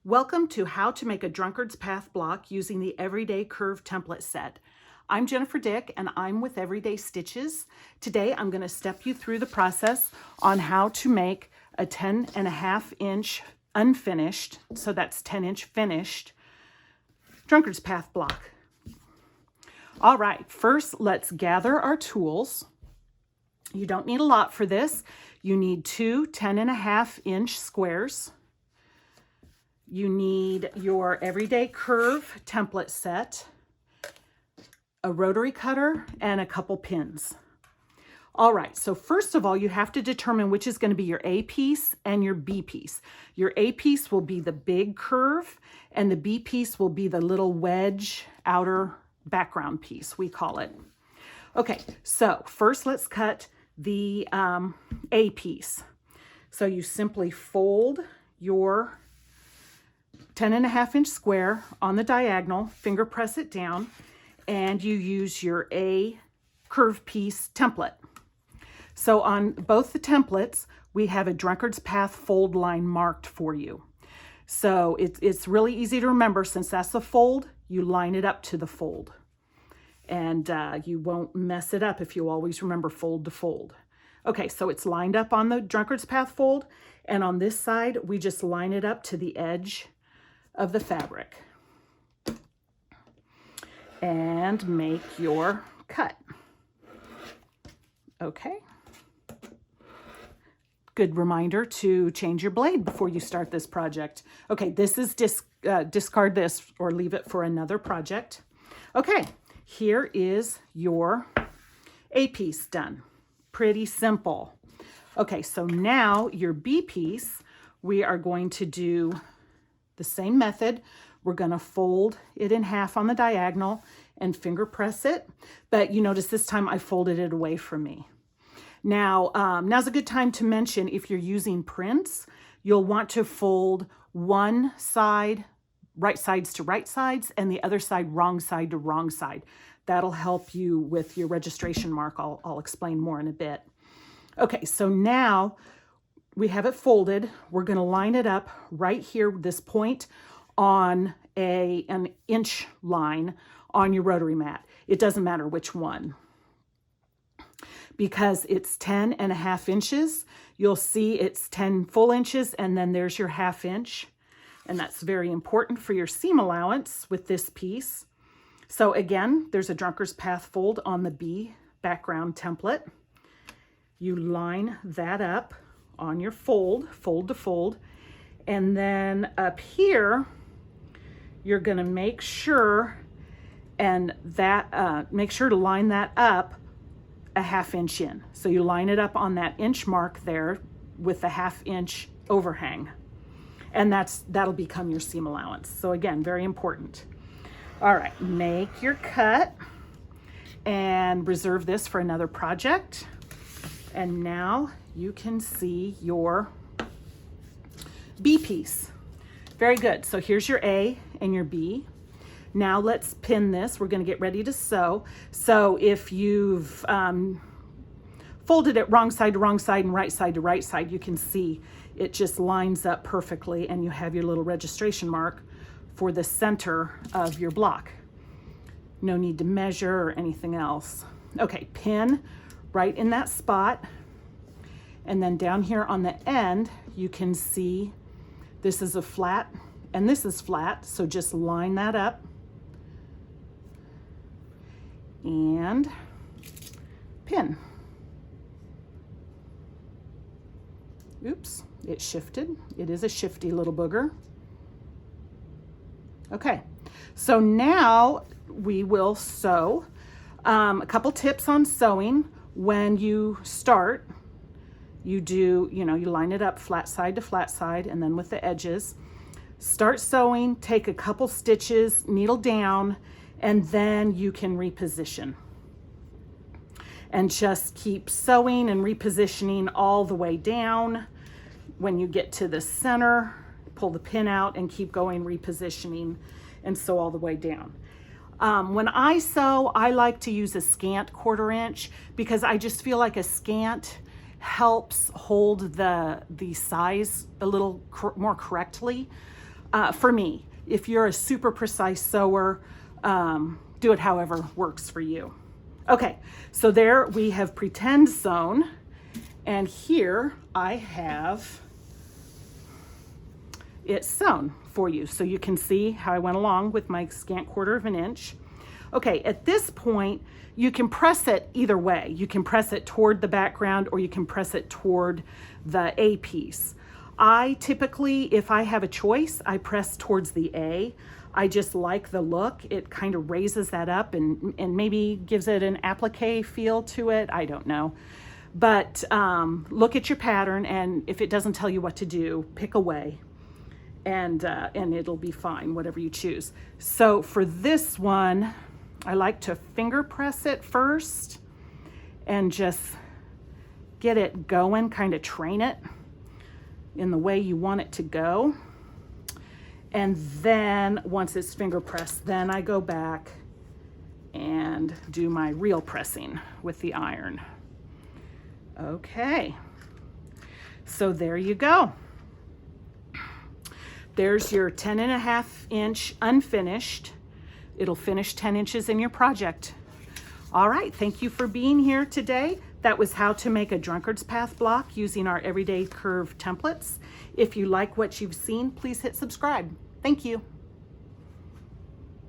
Welcome to How to Make a Drunkard's Path block using the Everyday Curve template set. I'm Jennifer Dick and I'm with Everyday Stitches. Today I'm going to step you through the process on how to make a 10.5 inch unfinished, so that's 10-inch finished, Drunkard's Path block. All right, first let's gather our tools. You don't need a lot for this. You need two 10.5 inch squares. You need your Everyday Curve template set, a rotary cutter, and a couple pins. All right, so first of all, you have to determine which is going to be your A piece and your B piece. Your A piece will be the big curve, and the B piece will be the little wedge outer background piece, we call it. Okay, so first let's cut the A piece. So you simply fold your 10.5 inch square on the diagonal, finger press it down, and you use your A curve piece template. So on both the templates, we have a Drunkard's Path fold line marked for you. So it's really easy to remember. Since that's the fold, you line it up to the fold. And you won't mess it up if you always remember fold to fold. Okay, so it's lined up on the Drunkard's Path fold, and on this side, we just line it up to the edge of the fabric and make your cut. Okay. Good reminder to change your blade before you start this project. Okay, this is discard this or leave it for another project. Okay, here is your A piece done. Pretty simple. Okay, so now your B piece, we are going to do the same method. We're going to fold it in half on the diagonal and finger press it. But you notice this time I folded it away from me. Now, now's a good time to mention, if you're using prints, you'll want to fold one side, right sides to right sides, and the other side, wrong side to wrong side. That'll help you with your registration mark. I'll explain more in a bit. Okay, so now we have it folded. We're going to line it up right here, this point, on an inch line on your rotary mat. It doesn't matter which one. Because it's 10.5 inches, you'll see it's 10 full inches, and then there's your ½ inch. And that's very important for your seam allowance with this piece. So again, there's a Drunkard's Path fold on the B background template. You line that up on your fold to fold, and then up here you're going to make sure to line that up a ½ inch in. So you line it up on that inch mark there with the ½ inch overhang, and that'll become your seam allowance. So again, very important. All right, make your cut and reserve this for another project. And now you can see your B piece. Very good. So here's your A and your B. Now let's pin this. We're going to get ready to sew. So if you've folded it wrong side to wrong side and right side to right side, you can see it just lines up perfectly, and you have your little registration mark for the center of your block. No need to measure or anything else. Okay, pin right in that spot. And then down here on the end, you can see this is a flat and this is flat. So just line that up and pin. Oops, it shifted. It is a shifty little booger. Okay, so now we will sew. A couple tips on sewing. When you start, you line it up flat side to flat side, and then with the edges. Start sewing, take a couple stitches, needle down, and then you can reposition. And just keep sewing and repositioning all the way down. When you get to the center, pull the pin out and keep going, repositioning, and sew all the way down. When I sew, I like to use a scant 1/4 inch because I just feel like a scant helps hold the size a little more correctly. for me. If you're a super precise sewer, do it however works for you. Okay, so there we have pretend sewn, and here I have it sewn for you, so you can see how I went along with my scant 1/4 of an inch. Okay, at this point, you can press it either way. You can press it toward the background, or you can press it toward the A piece. I typically, if I have a choice, I press towards the A. I just like the look. It kind of raises that up and maybe gives it an applique feel to it. I don't know. But look at your pattern, and if it doesn't tell you what to do, pick away, and it'll be fine, whatever you choose. So for this one, I like to finger press it first and just get it going, kind of train it in the way you want it to go. And then once it's finger pressed, then I go back and do my real pressing with the iron. Okay, so there you go. There's your 10.5 inch unfinished. It'll finish 10 inches in your project. All right, thank you for being here today. That was how to make a Drunkards Path block using our everyday curve templates. If you like what you've seen, please hit subscribe. Thank you.